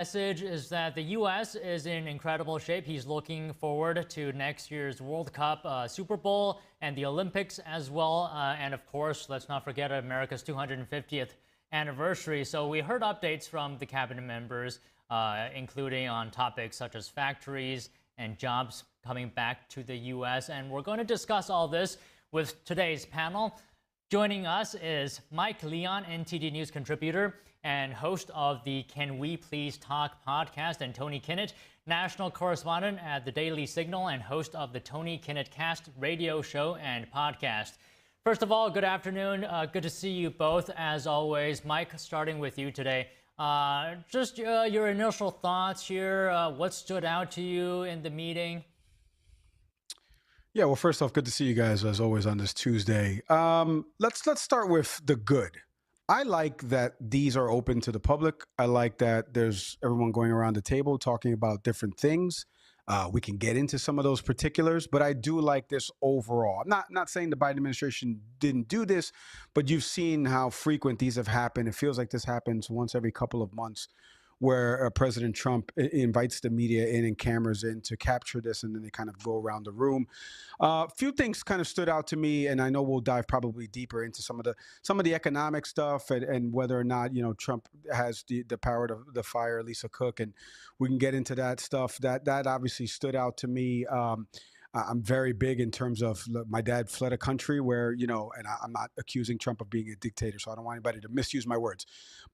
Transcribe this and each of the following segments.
Message is that the U.S. is in incredible shape. He's looking forward to next year's World Cup, Super Bowl, and the Olympics as well. And of course, let's not forget America's 250th anniversary. So we heard updates from the cabinet members, including on topics such as factories and jobs coming back to the U.S. And we're going to discuss all this with today's panel. Joining us is Mike Leon, NTD News contributor and host of the Can We Please Talk podcast, and Tony Kinnett, national correspondent at the Daily Signal and host of the Tony Kinnett Cast radio show and podcast. First of all, good afternoon. Good to see you both, as always. Mike, starting with you today. Just your initial thoughts here. What stood out to you in the meeting? Yeah, well, first off, good to see you guys as always on this Tuesday. Let's start with the good. I like that these are open to the public. I like that there's everyone going around the table talking about different things. We can get into some of those particulars, but I do like this overall. I'm not saying the Biden administration didn't do this, but you've seen how frequent these have happened. It feels like this happens once every couple of months, where President Trump invites the media in and cameras in to capture this, and then they kind of go around the room. A few things kind of stood out to me, and I know we'll dive probably deeper into some of the economic stuff and whether or not Trump has the power to fire Lisa Cook, and we can get into that stuff. That obviously stood out to me. I'm very big in terms of my dad fled a country where, and I'm not accusing Trump of being a dictator, so I don't want anybody to misuse my words,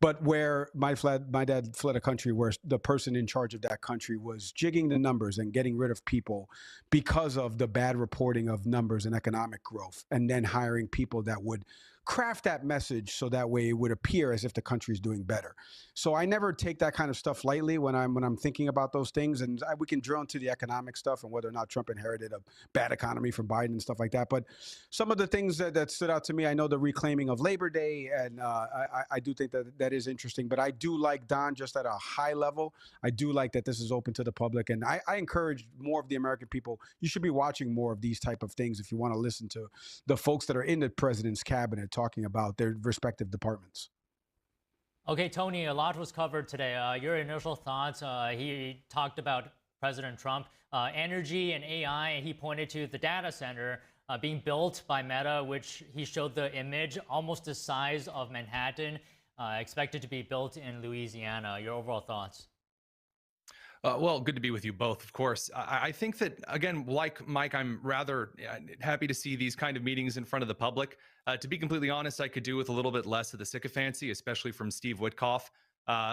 but where my dad fled a country where the person in charge of that country was jigging the numbers and getting rid of people because of the bad reporting of numbers and economic growth, and then hiring people that would craft that message so that way it would appear as if the country is doing better. So I never take that kind of stuff lightly when I'm thinking about those things. And we can drill into the economic stuff and whether or not Trump inherited a bad economy from Biden and stuff like that. But some of the things that stood out to me, I know the reclaiming of Labor Day, and I do think that is interesting. But I do like, Don, just at a high level, I do like that this is open to the public. And I encourage more of the American people, you should be watching more of these type of things if you want to listen to the folks that are in the president's cabinet talking about their respective departments. Okay, Tony, a lot was covered today. Your initial thoughts. He talked about President Trump, energy and AI, and he pointed to the data center being built by Meta, which he showed the image almost the size of Manhattan, expected to be built in Louisiana. Your overall thoughts? Well, good to be with you both, of course. I think that, again, like Mike, I'm rather happy to see these kind of meetings in front of the public. To be completely honest, I could do with a little bit less of the sycophancy, especially from Steve Witkoff.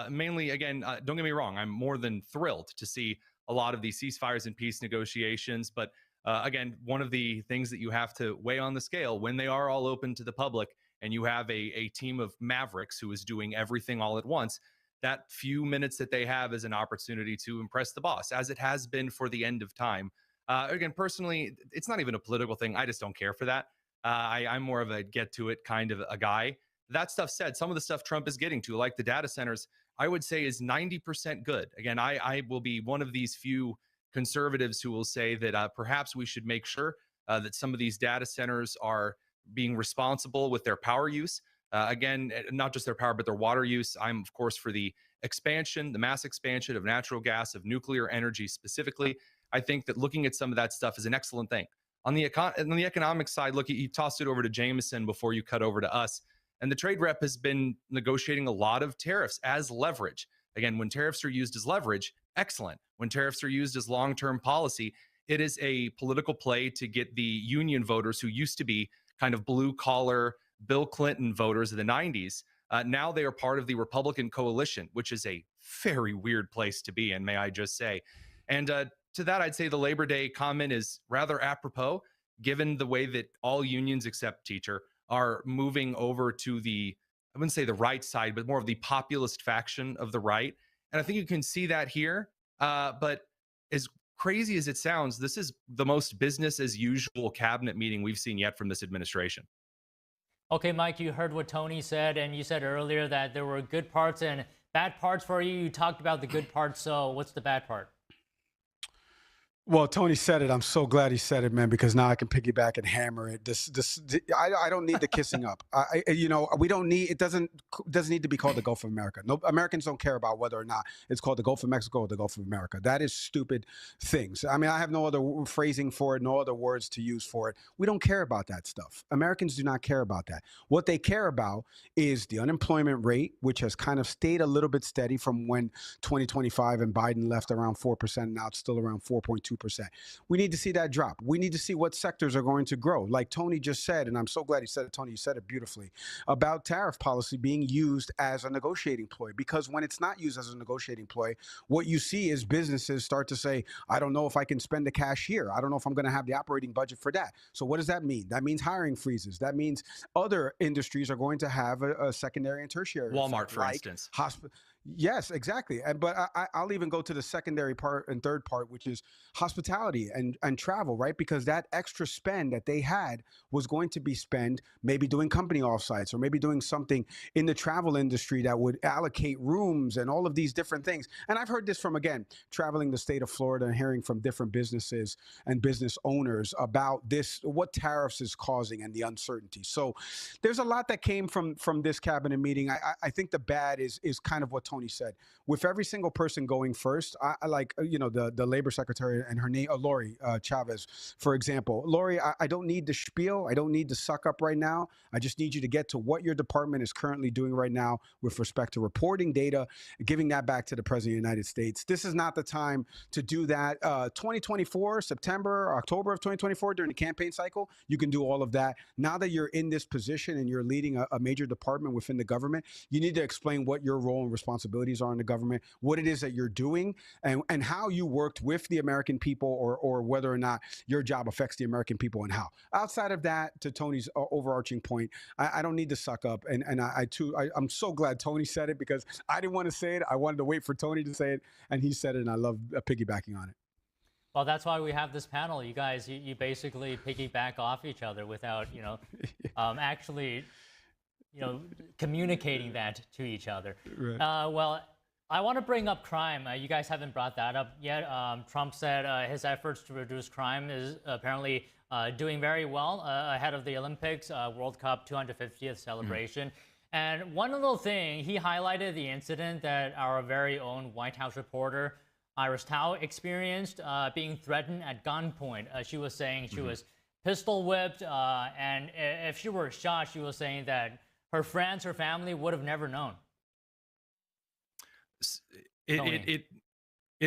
Mainly, again, don't get me wrong, I'm more than thrilled to see a lot of these ceasefires and peace negotiations. But again, one of the things that you have to weigh on the scale when they are all open to the public and you have a team of mavericks who is doing everything all at once, that few minutes that they have is an opportunity to impress the boss, as it has been for the end of time. Again, personally, it's not even a political thing. I just don't care for that. I'm more of a get to it kind of a guy. That stuff said, some of the stuff Trump is getting to, like the data centers, I would say is 90% good. Again, I will be one of these few conservatives who will say that perhaps we should make sure that some of these data centers are being responsible with their power use. Again, not just their power, but their water use. I'm, of course, for the expansion, the mass expansion of natural gas, of nuclear energy specifically. I think that looking at some of that stuff is an excellent thing. On the economic side, look, you tossed it over to Jameson before you cut over to us. And the trade rep has been negotiating a lot of tariffs as leverage. Again, when tariffs are used as leverage, excellent. When tariffs are used as long-term policy, it is a political play to get the union voters who used to be kind of blue-collar Bill Clinton voters of the 90s. Now they are part of the Republican coalition, which is a very weird place to be in, may I just say. And to that, I'd say the Labor Day comment is rather apropos, given the way that all unions except teacher are moving over to the, I wouldn't say the right side, but more of the populist faction of the right. And I think you can see that here. But as crazy as it sounds, this is the most business as usual cabinet meeting we've seen yet from this administration. Okay, Mike, you heard what Tony said, and you said earlier that there were good parts and bad parts for you. You talked about the good parts, so what's the bad part? Well, Tony said it. I'm so glad he said it, man, because now I can piggyback and hammer it. I don't need the kissing up. We don't need. It doesn't need to be called the Gulf of America. No, Americans don't care about whether or not it's called the Gulf of Mexico or the Gulf of America. That is stupid things. I mean, I have no other phrasing for it, no other words to use for it. We don't care about that stuff. Americans do not care about that. What they care about is the unemployment rate, which has kind of stayed a little bit steady from when 2025 and Biden left around 4%. Now it's still around 4.2%. We need to see that drop. We need to see what sectors are going to grow. Like Tony just said, and I'm so glad he said it, Tony, you said it beautifully, about tariff policy being used as a negotiating ploy. Because when it's not used as a negotiating ploy, what you see is businesses start to say, I don't know if I can spend the cash here. I don't know if I'm going to have the operating budget for that. So what does that mean? That means hiring freezes. That means other industries are going to have a secondary and tertiary Walmart, effect, for instance. Yes, exactly. But I'll even go to the secondary part and third part, which is hospitality and travel, right? Because that extra spend that they had was going to be spent maybe doing company offsites or maybe doing something in the travel industry that would allocate rooms and all of these different things. And I've heard this from, again, traveling the state of Florida and hearing from different businesses and business owners about this, what tariffs is causing and the uncertainty. So there's a lot that came from this cabinet meeting. I think the bad is kind of what Tony said. With every single person going first, I like, the labor secretary and her name, Lori Chavez, for example. Lori, I don't need the spiel. I don't need to suck up right now. I just need you to get to what your department is currently doing right now with respect to reporting data, giving that back to the President of the United States. This is not the time to do that. 2024, September, October of 2024, during the campaign cycle, you can do all of that. Now that you're in this position and you're leading a major department within the government, you need to explain what your role and responsibilities are in the government, what it is that you're doing, and how you worked with the American people, or whether or not your job affects the American people and how. Outside of that, to Tony's overarching point, I don't need to suck up. And I'm so glad Tony said it, because I didn't want to say it. I wanted to wait for Tony to say it, and he said it, and I love piggybacking on it. Well, that's why we have this panel. You guys, you basically piggyback off each other without, actually, communicating that to each other. Right. Well, I want to bring up crime. You guys haven't brought that up yet. Trump said his efforts to reduce crime is apparently doing very well ahead of the Olympics, World Cup 250th celebration. And one little thing, he highlighted the incident that our very own White House reporter, Iris Tao, experienced, being threatened at gunpoint. She was saying she was pistol whipped, and if she were shot, she was saying that her friends, her family would have never known. It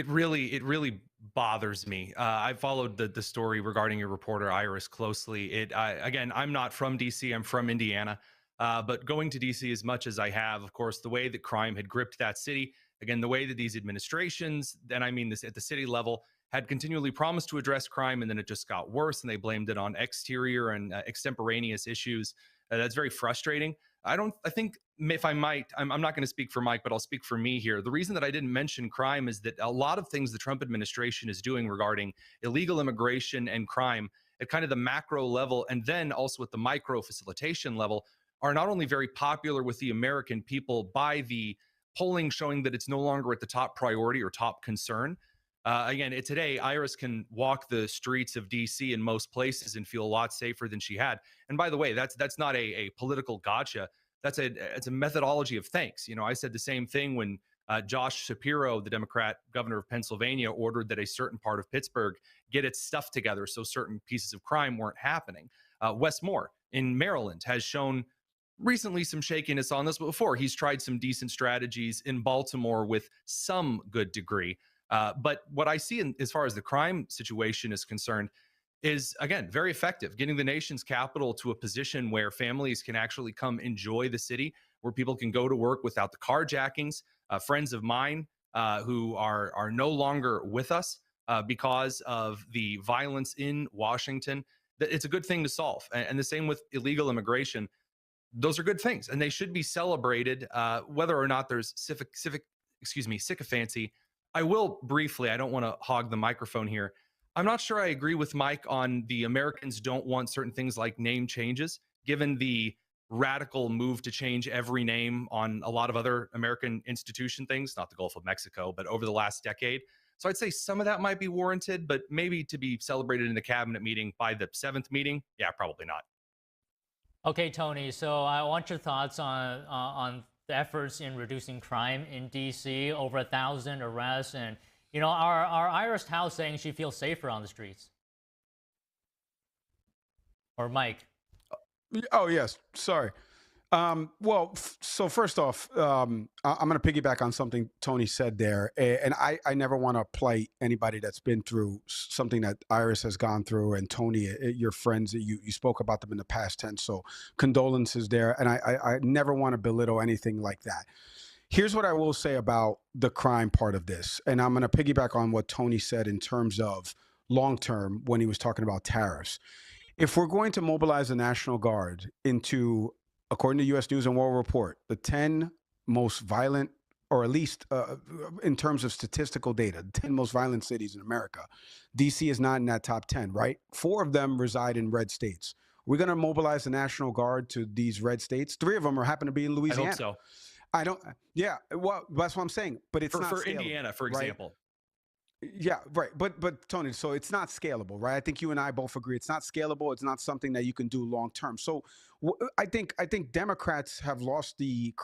really bothers me. I followed the story regarding your reporter Iris closely. Again, I'm not from DC. I'm from Indiana, but going to DC as much as I have, of course, the way that crime had gripped that city, again, the way that these administrations, and I mean this at the city level, had continually promised to address crime, and then it just got worse, and they blamed it on exterior and extemporaneous issues. That's very frustrating. I think, if I might, I'm not going to speak for Mike, but I'll speak for me here. The reason that I didn't mention crime is that a lot of things the Trump administration is doing regarding illegal immigration and crime at kind of the macro level, and then also at the micro facilitation level, are not only very popular with the American people by the polling showing that it's no longer at the top priority or top concern. Again, today, Iris can walk the streets of DC in most places and feel a lot safer than she had. And by the way, that's not a political gotcha. It's a methodology of thanks. I said the same thing when Josh Shapiro, the Democrat governor of Pennsylvania, ordered that a certain part of Pittsburgh get its stuff together so certain pieces of crime weren't happening. Wes Moore in Maryland has shown recently some shakiness on this, but before he's tried some decent strategies in Baltimore with some good degree. But what I see as far as the crime situation is concerned is, again, very effective, getting the nation's capital to a position where families can actually come enjoy the city, where people can go to work without the carjackings. Friends of mine who are no longer with us because of the violence in Washington, that it's a good thing to solve. And the same with illegal immigration. Those are good things, and they should be celebrated, whether or not there's sycophancy. I will briefly, I don't want to hog the microphone here. I'm not sure I agree with Mike on the Americans don't want certain things like name changes, given the radical move to change every name on a lot of other American institution things, not the Gulf of Mexico, but over the last decade. So I'd say some of that might be warranted, but maybe to be celebrated in the cabinet meeting by the 7th meeting, yeah, probably not. Okay, Tony. So I want your thoughts on the efforts in reducing crime in D.C. Over 1,000 arrests, and our Iris Howe saying she feels safer on the streets. Or Mike. Oh yes, sorry. Well, so first off, I'm going to piggyback on something Tony said there. And I never want to plight anybody that's been through something that Iris has gone through. And Tony, your friends, you spoke about them in the past tense. So condolences there. And I never want to belittle anything like that. Here's what I will say about the crime part of this. And I'm going to piggyback on what Tony said in terms of long term when he was talking about tariffs. If we're going to mobilize the National Guard into, according to U.S. News and World Report, the 10 most violent, or at least in terms of statistical data, the 10 most violent cities in America, D.C. is not in that top 10, right? 4 of them reside in red states. We're going to mobilize the National Guard to these red states. 3 of them happen to be in Louisiana. I hope so. Yeah, well, that's what I'm saying. But it's not for scalable, Indiana, for example. Right? Yeah, right. But Tony, so it's not scalable, right? I think you and I both agree it's not scalable. It's not something that you can do long term. So I think Democrats have lost the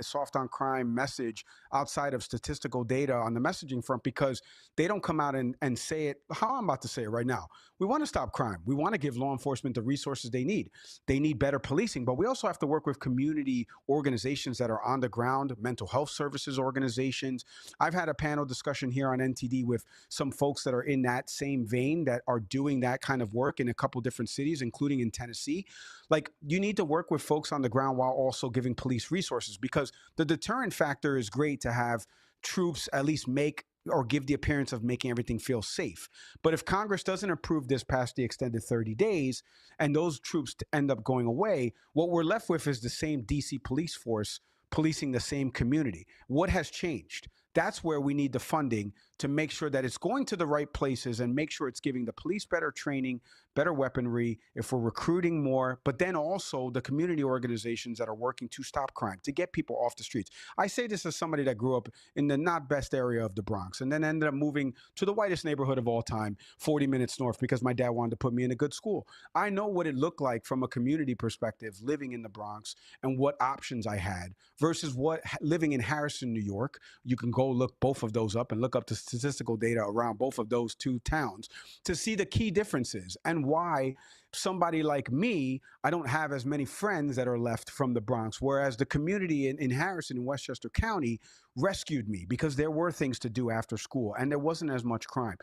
soft on crime message outside of statistical data on the messaging front, because they don't come out and say it how I'm about to say it right now. We want to stop crime. We want to give law enforcement the resources they need. They need better policing, but we also have to work with community organizations that are on the ground, mental health services organizations. I've had a panel discussion here on NTD with some folks that are in that same vein that are doing that kind of work in a couple different cities, including in Tennessee. Like, you need to work with folks on the ground while also giving police resources, because the deterrent factor is great to have troops at least make or give the appearance of making everything feel safe. But if Congress doesn't approve this past the extended 30 days and those troops end up going away, what we're left with is the same DC police force policing the same community. What has changed? That's where we need the funding to make sure that it's going to the right places and make sure it's giving the police better training, better weaponry, if we're recruiting more, but then also the community organizations that are working to stop crime, to get people off the streets. I say this as somebody that grew up in the not best area of the Bronx and then ended up moving to the whitest neighborhood of all time, 40 minutes north, because my dad wanted to put me in a good school. I know what it looked like from a community perspective living in the Bronx and what options I had versus what living in Harrison, New York. You can go look both of those up and look up the statistical data around both of those 2 towns to see the key differences and why somebody like me, I don't have as many friends that are left from the Bronx, whereas the community in Harrison and Westchester County rescued me because there were things to do after school and there wasn't as much crime.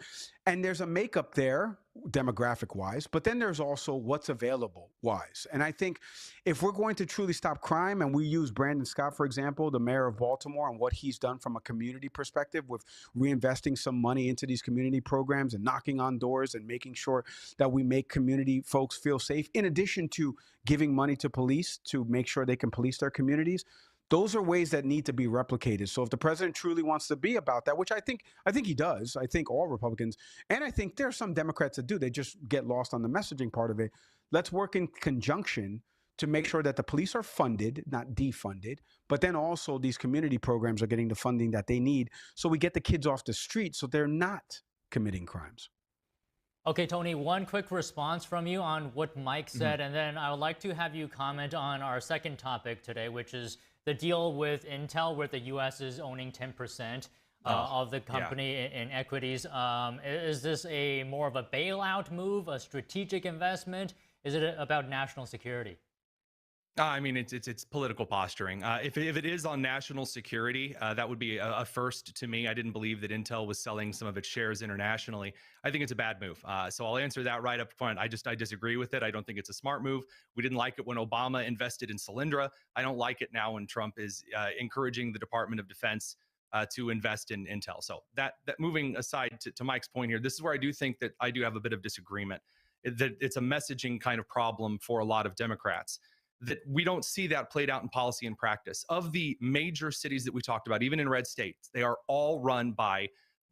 And there's a makeup there demographic wise, but then there's also what's available wise. And I think if we're going to truly stop crime, and we use Brandon Scott, for example, the mayor of Baltimore, and what he's done from a community perspective with reinvesting some money into these community programs and knocking on doors and making sure that we make community folks feel safe, in addition to giving money to police to make sure they can police their communities. Those are ways that need to be replicated. So if the president truly wants to be about that, which I think he does, I think all Republicans, and I think there are some Democrats that do, they just get lost on the messaging part of it. Let's work in conjunction to make sure that the police are funded, not defunded, but then also these community programs are getting the funding that they need so we get the kids off the street so they're not committing crimes. Okay, Tony, one quick response from you on what Mike said, and then I would like to have you comment on our second topic today, which is the deal with Intel, where the U.S. is owning 10% of the company in equities. Is this more of a bailout move, a strategic investment? Is it about national security? I mean, it's political posturing. If it is on national security, that would be a first to me. I didn't believe that Intel was selling some of its shares internationally. I think it's a bad move. So I'll answer that right up front. I disagree with it. I don't think it's a smart move. We didn't like it when Obama invested in Solyndra. I don't like it now when Trump is encouraging the Department of Defense to invest in Intel. So that moving aside to Mike's point here, this is where I do think that I do have a bit of disagreement. That it's a messaging kind of problem for a lot of Democrats, that we don't see that played out in policy and practice. Of the major cities that we talked about, even in red states, they are all run by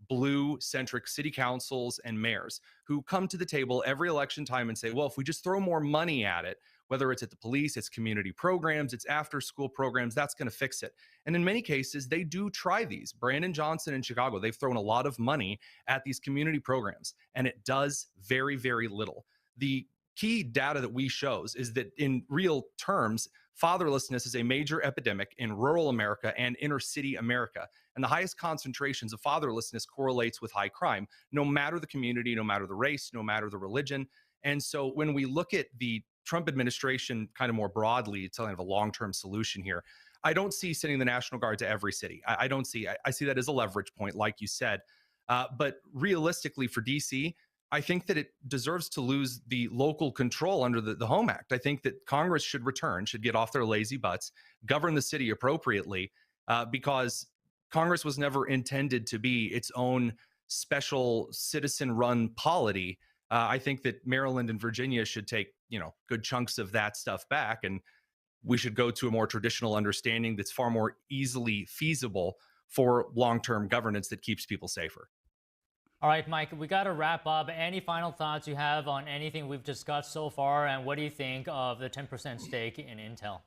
blue-centric city councils and mayors who come to the table every election time and say, well, if we just throw more money at it, whether it's at the police, it's community programs, it's after school programs, that's going to fix it. And in many cases, they do try these. Brandon Johnson in Chicago, they've thrown a lot of money at these community programs, and it does very, very little. The key data that we shows is that in real terms, fatherlessness is a major epidemic in rural America and inner city America. And the highest concentrations of fatherlessness correlates with high crime, no matter the community, no matter the race, no matter the religion. And so when we look at the Trump administration kind of more broadly, it's kind of a long-term solution here. I don't see sending the National Guard to every city. I don't see, I see that as a leverage point, like you said. But realistically for DC, I think that it deserves to lose the local control under the Home Act. I think that Congress should get off their lazy butts, govern the city appropriately, because Congress was never intended to be its own special citizen-run polity. I think that Maryland and Virginia should take, good chunks of that stuff back, and we should go to a more traditional understanding that's far more easily feasible for long-term governance that keeps people safer. All right, Mike, we got to wrap up. Any final thoughts you have on anything we've discussed so far, and what do you think of the 10% stake in Intel?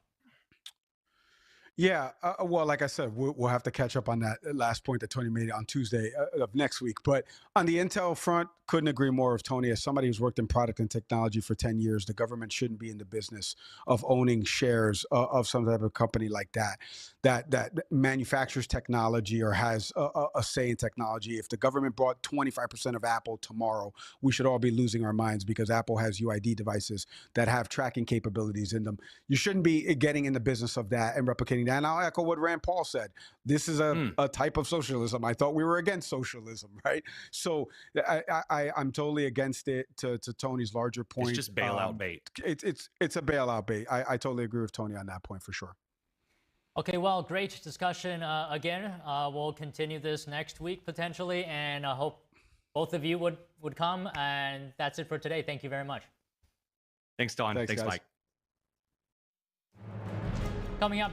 Yeah, well, like I said, we'll have to catch up on that last point that Tony made on Tuesday of next week. But on the Intel front, couldn't agree more with Tony. As somebody who's worked in product and technology for 10 years, the government shouldn't be in the business of owning shares of some type of company like that manufactures technology or has a say in technology. If the government bought 25% of Apple tomorrow, we should all be losing our minds because Apple has UID devices that have tracking capabilities in them. You shouldn't be getting in the business of that and replicating that. And I'll echo what Rand Paul said. This is a type of socialism. I thought we were against socialism, right? So I'm totally against it. To Tony's larger point, it's just bailout bait. It's a bailout bait. I totally agree with Tony on that point for sure. Okay, well, great discussion again. We'll continue this next week potentially, and I hope both of you would come. And that's it for today. Thank you very much. Thanks, Don. Thanks, Mike. Coming up.